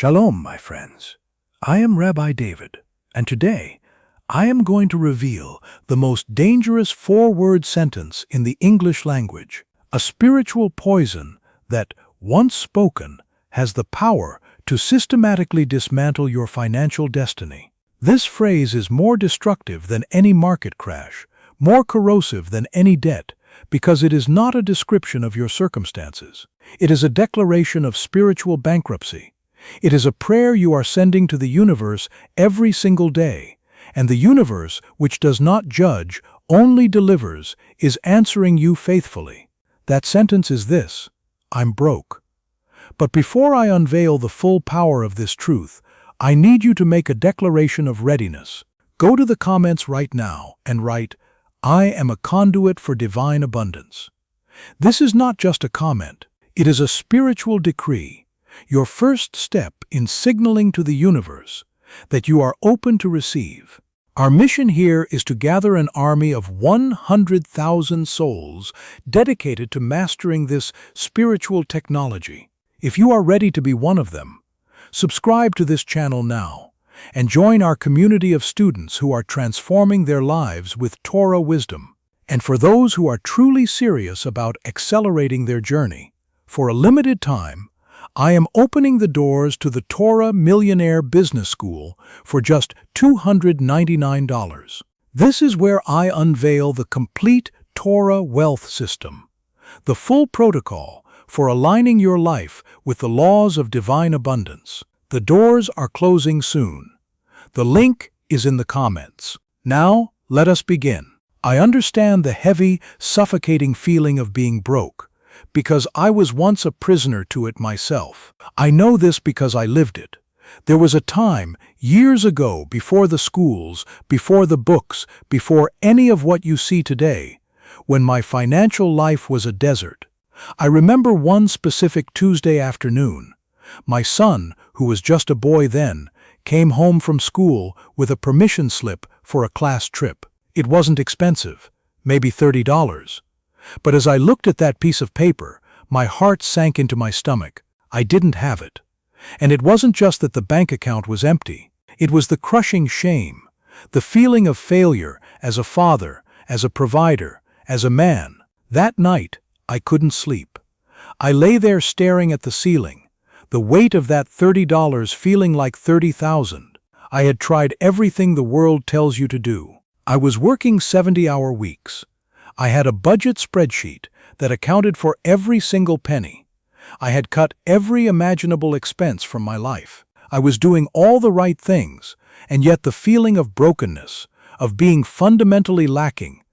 Shalom, my friends. I am Rabbi David, and today I am going to reveal the most dangerous four-word sentence in the English language, a spiritual poison that, once spoken, has the power to systematically dismantle your financial destiny. This phrase is more destructive than any market crash, more corrosive than any debt, because it is not a description of your circumstances. It is a declaration of spiritual bankruptcy. It is a prayer you are sending to the universe every single day, and the universe, which does not judge, only delivers, is answering you faithfully. That sentence is this: I'm broke. But before I unveil the full power of this truth, I need you to make a declaration of readiness. Go to the comments right now and write, I am a conduit for divine abundance. This is not just a comment, it is a spiritual decree, your first step in signaling to the universe that you are open to receive. Our mission here is to gather an army of 100,000 souls dedicated to mastering this spiritual technology. If you are ready to be one of them, subscribe to this channel now and join our community of students who are transforming their lives with Torah wisdom. And for those who are truly serious about accelerating their journey, for a limited time, I am opening the doors to the Torah Millionaire Business School for just $299. This is where I unveil the complete Torah wealth system, the full protocol for aligning your life with the laws of divine abundance. The doors are closing soon. The link is in the comments. Now, let us begin. I understand the heavy, suffocating feeling of being broke, because I was once a prisoner to it myself. I know this because I lived it. There was a time, years ago, before the schools, before the books, before any of what you see today, when my financial life was a desert. I remember one specific Tuesday afternoon. My son, who was just a boy then, came home from school with a permission slip for a class trip. It wasn't expensive, maybe $30. But as I looked at that piece of paper, my heart sank into my stomach. I didn't have it. And it wasn't just that the bank account was empty. It was the crushing shame, the feeling of failure as a father, as a provider, as a man. That night, I couldn't sleep. I lay there staring at the ceiling, the weight of that $30 feeling like 30,000. I had tried everything the world tells you to do. I was working 70-hour weeks. I had a budget spreadsheet that accounted for every single penny. I had cut every imaginable expense from my life. I was doing all the right things, and yet the feeling of brokenness, of being fundamentally lacking,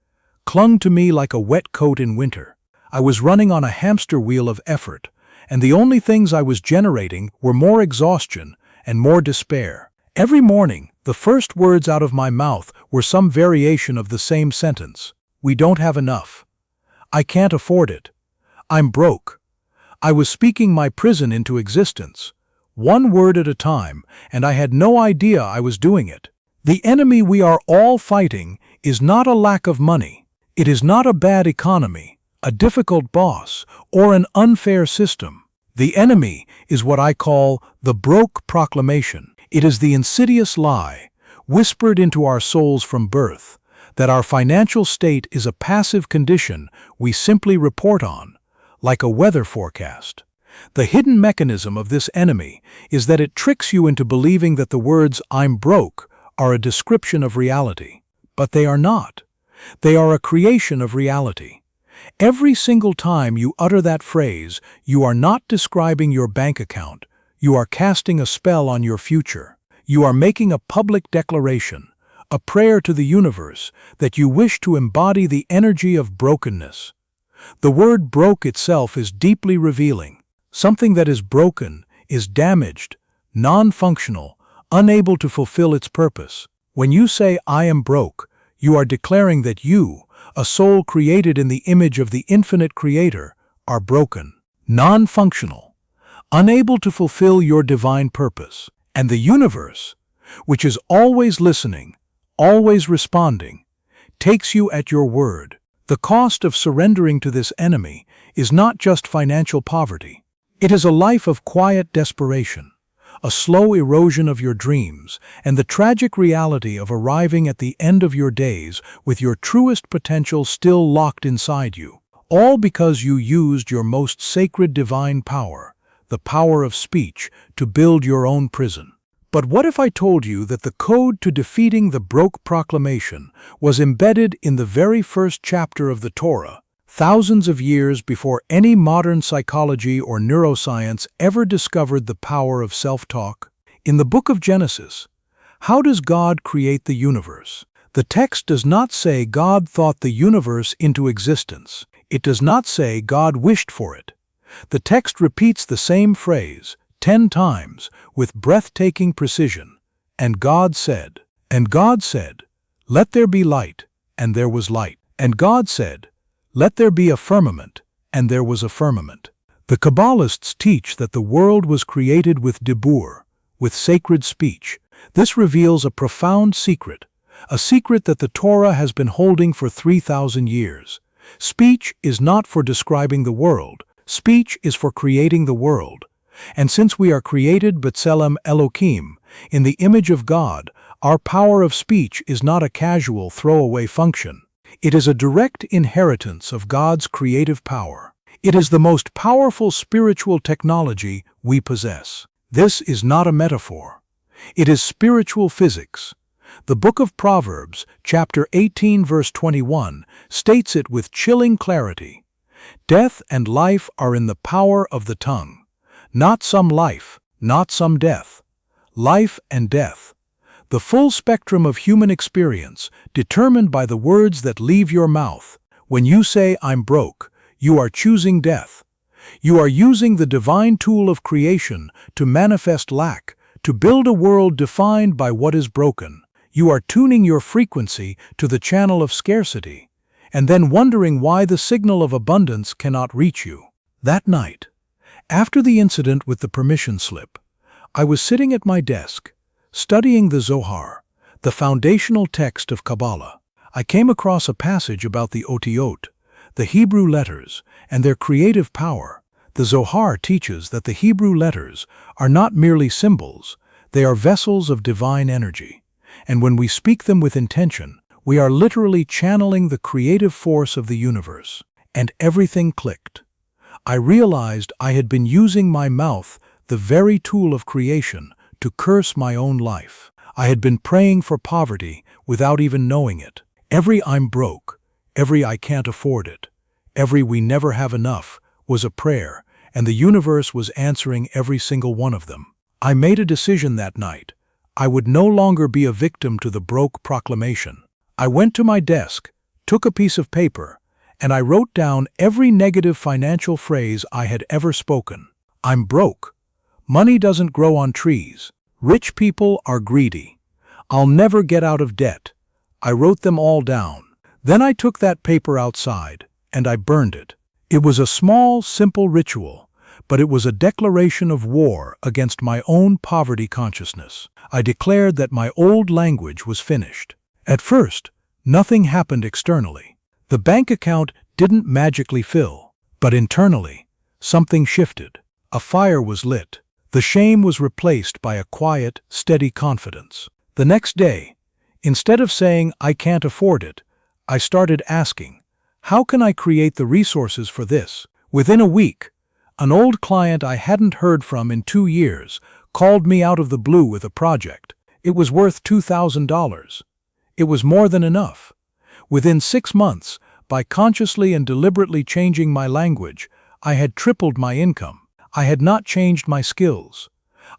clung to me like a wet coat in winter. I was running on a hamster wheel of effort, and the only things I was generating were more exhaustion and more despair. Every morning, the first words out of my mouth were some variation of the same sentence. We don't have enough. I can't afford it. I'm broke. I was speaking my prison into existence, one word at a time, and I had no idea I was doing it. The enemy we are all fighting is not a lack of money. It is not a bad economy, a difficult boss, or an unfair system. The enemy is what I call the broke proclamation. It is the insidious lie, whispered into our souls from birth, that our financial state is a passive condition we simply report on, like a weather forecast. The hidden mechanism of this enemy is that it tricks you into believing that the words "I'm broke" are a description of reality. But they are not. They are a creation of reality. Every single time you utter that phrase, you are not describing your bank account. You are casting a spell on your future. You are making a public declaration, a prayer to the universe that you wish to embody the energy of brokenness. The word broke itself is deeply revealing. Something that is broken is damaged, non-functional, unable to fulfill its purpose. When you say, I am broke, you are declaring that you, a soul created in the image of the infinite Creator, are broken, non-functional, unable to fulfill your divine purpose. And the universe, which is always listening, always responding, takes you at your word. The cost of surrendering to this enemy is not just financial poverty. It is a life of quiet desperation, a slow erosion of your dreams, and the tragic reality of arriving at the end of your days with your truest potential still locked inside you. All because you used your most sacred divine power, the power of speech, to build your own prison. But what if I told you that the code to defeating the broke proclamation was embedded in the very first chapter of the Torah, thousands of years before any modern psychology or neuroscience ever discovered the power of self-talk? In the book of Genesis, how does God create the universe? The text does not say God thought the universe into existence. It does not say God wished for it. The text repeats the same phrase 10 times with breathtaking precision. And God said, let there be light, and there was light. And God said, let there be a firmament, and there was a firmament. The Kabbalists teach that the world was created with dibur, with sacred speech. This reveals a profound secret, a secret that the Torah has been holding for 3,000 years. Speech is not for describing the world. Speech is for creating the world. And since we are created B'Tselem Elohim, in the image of God, our power of speech is not a casual throwaway function. It is a direct inheritance of God's creative power. It is the most powerful spiritual technology we possess. This is not a metaphor. It is spiritual physics. The book of Proverbs, chapter 18, verse 21, states it with chilling clarity. Death and life are in the power of the tongue. Not some life, not some death. Life and death. The full spectrum of human experience, determined by the words that leave your mouth. When you say, I'm broke, you are choosing death. You are using the divine tool of creation to manifest lack, to build a world defined by what is broken. You are tuning your frequency to the channel of scarcity, and then wondering why the signal of abundance cannot reach you. That night, after the incident with the permission slip, I was sitting at my desk, studying the Zohar, the foundational text of Kabbalah. I came across a passage about the Otiot, the Hebrew letters, and their creative power. The Zohar teaches that the Hebrew letters are not merely symbols, they are vessels of divine energy. And when we speak them with intention, we are literally channeling the creative force of the universe. And everything clicked. I realized I had been using my mouth, the very tool of creation, to curse my own life. I had been praying for poverty without even knowing it. Every I'm broke, every I can't afford it, every we never have enough was a prayer, and the universe was answering every single one of them. I made a decision that night. I would no longer be a victim to the broke proclamation. I went to my desk, took a piece of paper, and I wrote down every negative financial phrase I had ever spoken. I'm broke. Money doesn't grow on trees. Rich people are greedy. I'll never get out of debt. I wrote them all down. Then I took that paper outside, and I burned it. It was a small, simple ritual, but it was a declaration of war against my own poverty consciousness. I declared that my old language was finished. At first, nothing happened externally. The bank account didn't magically fill, but internally, something shifted. A fire was lit. The shame was replaced by a quiet, steady confidence. The next day, instead of saying, I can't afford it, I started asking, how can I create the resources for this? Within a week, an old client I hadn't heard from in 2 years called me out of the blue with a project. It was worth $2,000. It was more than enough. Within 6 months, by consciously and deliberately changing my language, I had tripled my income. I had not changed my skills.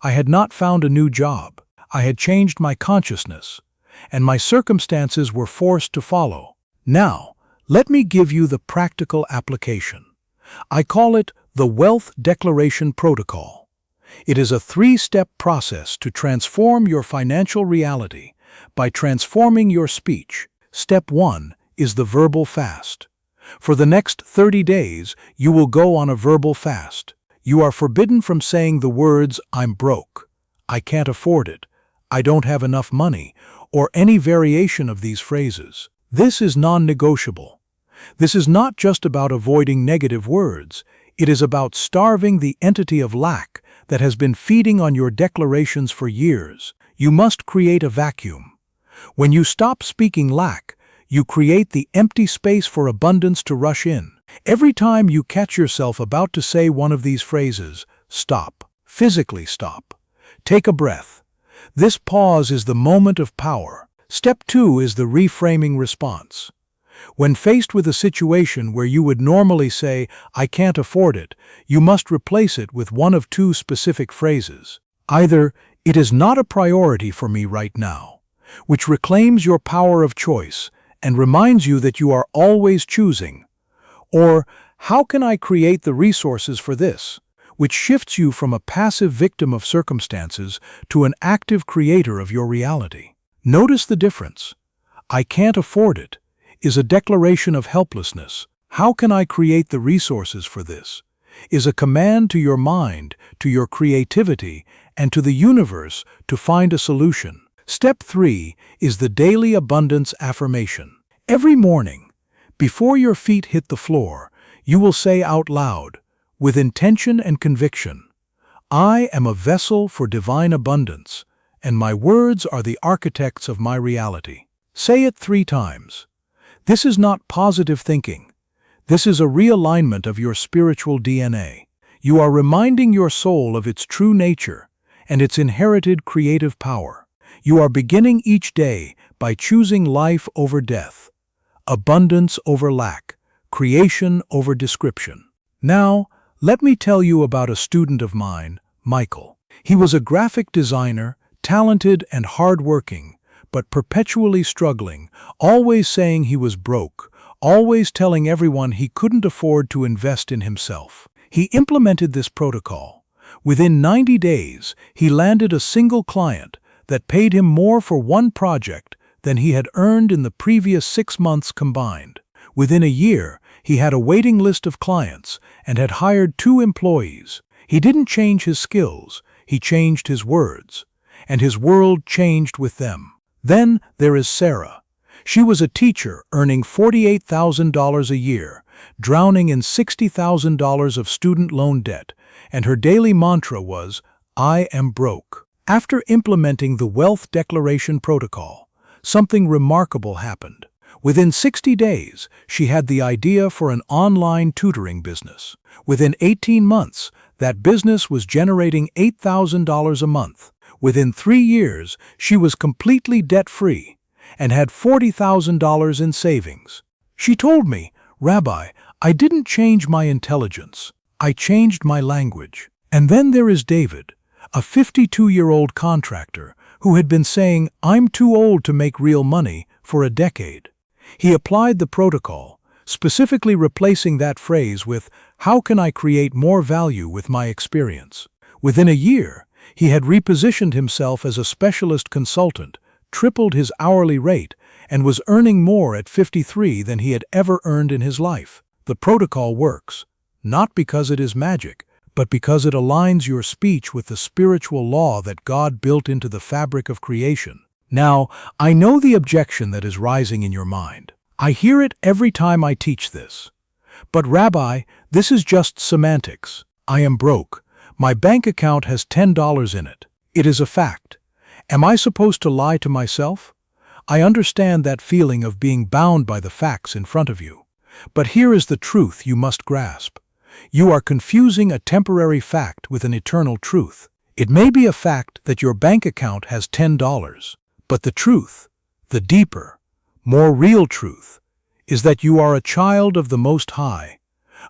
I had not found a new job. I had changed my consciousness, and my circumstances were forced to follow. Now, let me give you the practical application. I call it the Wealth Declaration Protocol. It is a 3-step process to transform your financial reality by transforming your speech. Step 1 is the verbal fast. For the next 30 days, you will go on a verbal fast. You are forbidden from saying the words, I'm broke, I can't afford it, I don't have enough money, or any variation of these phrases. This is non-negotiable. This is not just about avoiding negative words. It is about starving the entity of lack that has been feeding on your declarations for years. You must create a vacuum. When you stop speaking lack, you create the empty space for abundance to rush in. Every time you catch yourself about to say one of these phrases, stop. Physically stop. Take a breath. This pause is the moment of power. Step 2 is the reframing response. When faced with a situation where you would normally say, "I can't afford it," you must replace it with one of two specific phrases. Either, "It is not a priority for me right now," which reclaims your power of choice and reminds you that you are always choosing. Or, "How can I create the resources for this?" which shifts you from a passive victim of circumstances to an active creator of your reality. Notice the difference. "I can't afford it" is a declaration of helplessness. "How can I create the resources for this?" is a command to your mind, to your creativity, and to the universe to find a solution. Step 3 is the daily abundance affirmation. Every morning, before your feet hit the floor, you will say out loud, with intention and conviction, "I am a vessel for divine abundance, and my words are the architects of my reality." Say it 3 times. This is not positive thinking. This is a realignment of your spiritual DNA. You are reminding your soul of its true nature and its inherited creative power. You are beginning each day by choosing life over death, abundance over lack, creation over description. Now, let me tell you about a student of mine, Michael. He was a graphic designer, talented and hardworking, but perpetually struggling, always saying he was broke, always telling everyone he couldn't afford to invest in himself. He implemented this protocol. Within 90 days, he landed a single client that paid him more for one project than he had earned in the previous 6 months combined. Within a year, he had a waiting list of clients and had hired 2 employees. He didn't change his skills, he changed his words, and his world changed with them. Then there is Sarah. She was a teacher earning $48,000 a year, drowning in $60,000 of student loan debt, and her daily mantra was, "I am broke." After implementing the Wealth Declaration Protocol, something remarkable happened. Within 60 days, she had the idea for an online tutoring business. Within 18 months, that business was generating $8,000 a month. Within 3 years, she was completely debt-free and had $40,000 in savings. She told me, "Rabbi, I didn't change my intelligence. I changed my language." And then there is David, a 52-year-old contractor who had been saying, "I'm too old to make real money," for a decade. He applied the protocol, specifically replacing that phrase with, "How can I create more value with my experience?" Within a year, he had repositioned himself as a specialist consultant, tripled his hourly rate, and was earning more at 53 than he had ever earned in his life. The protocol works, not because it is magic, but because it aligns your speech with the spiritual law that God built into the fabric of creation. Now, I know the objection that is rising in your mind. I hear it every time I teach this. "But Rabbi, this is just semantics. I am broke. My bank account has $10 in it. It is a fact. Am I supposed to lie to myself?" I understand that feeling of being bound by the facts in front of you. But here is the truth you must grasp. You are confusing a temporary fact with an eternal truth. It may be a fact that your bank account has $10, but the truth, the deeper, more real truth, is that you are a child of the Most High,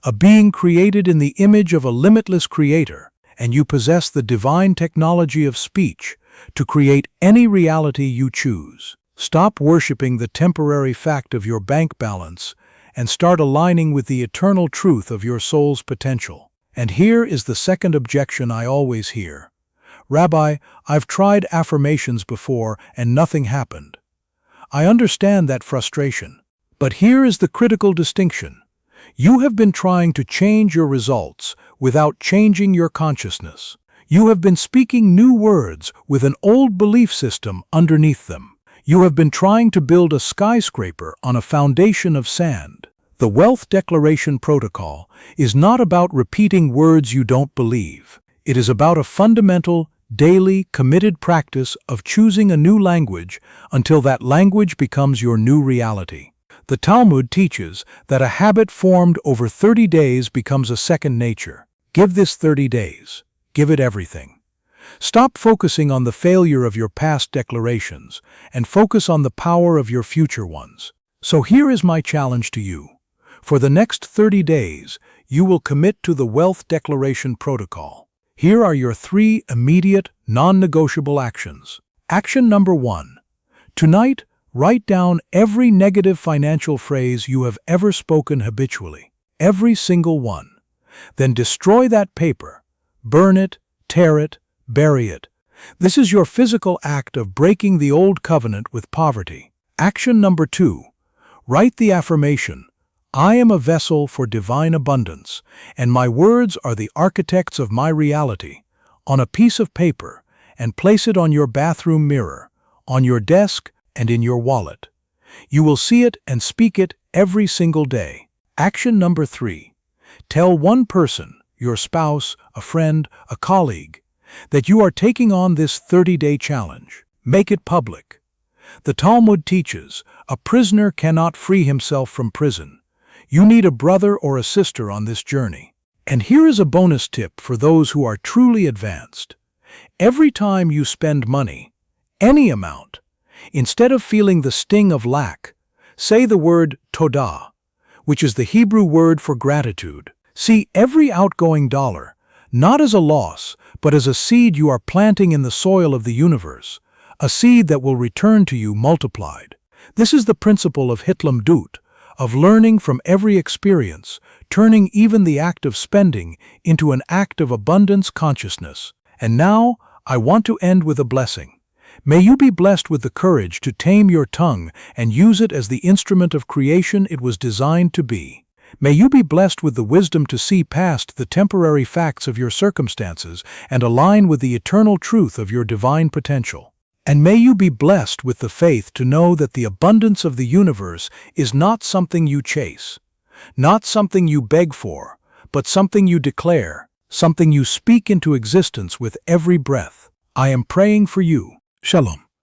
a being created in the image of a limitless Creator, and you possess the divine technology of speech to create any reality you choose. Stop worshiping the temporary fact of your bank balance and start aligning with the eternal truth of your soul's potential. And here is the second objection I always hear. "Rabbi, I've tried affirmations before and nothing happened." I understand that frustration, but here is the critical distinction. You have been trying to change your results without changing your consciousness. You have been speaking new words with an old belief system underneath them. You have been trying to build a skyscraper on a foundation of sand. The Wealth Declaration Protocol is not about repeating words you don't believe. It is about a fundamental, daily, committed practice of choosing a new language until that language becomes your new reality. The Talmud teaches that a habit formed over 30 days becomes a second nature. Give this 30 days. Give it everything. Stop focusing on the failure of your past declarations and focus on the power of your future ones. So here is my challenge to you. For the next 30 days, you will commit to the Wealth Declaration Protocol. Here are your 3 immediate, non-negotiable actions. Action number 1. Tonight, write down every negative financial phrase you have ever spoken habitually. Every single one. Then destroy that paper. Burn it, tear it, bury it. This is your physical act of breaking the old covenant with poverty. Action number 2. Write the affirmation, I am a vessel for divine abundance, and my words are the architects of my reality, on a piece of paper, and place it on your bathroom mirror, on your desk, and in your wallet. You will see it and speak it every single day. Action number 3. Tell one person, your spouse, a friend, a colleague, that you are taking on this 30-day challenge. Make it public. The Talmud teaches, a prisoner cannot free himself from prison. You need a brother or a sister on this journey. And here is a bonus tip for those who are truly advanced. Every time you spend money, any amount, instead of feeling the sting of lack, say the word todah, which is the Hebrew word for gratitude. See every outgoing dollar, not as a loss, but as a seed you are planting in the soil of the universe, a seed that will return to you multiplied. This is the principle of hitlamdut, of learning from every experience, turning even the act of spending into an act of abundance consciousness. And now, I want to end with a blessing. May you be blessed with the courage to tame your tongue and use it as the instrument of creation it was designed to be. May you be blessed with the wisdom to see past the temporary facts of your circumstances and align with the eternal truth of your divine potential. And may you be blessed with the faith to know that the abundance of the universe is not something you chase, not something you beg for, but something you declare, something you speak into existence with every breath. I am praying for you. Shalom.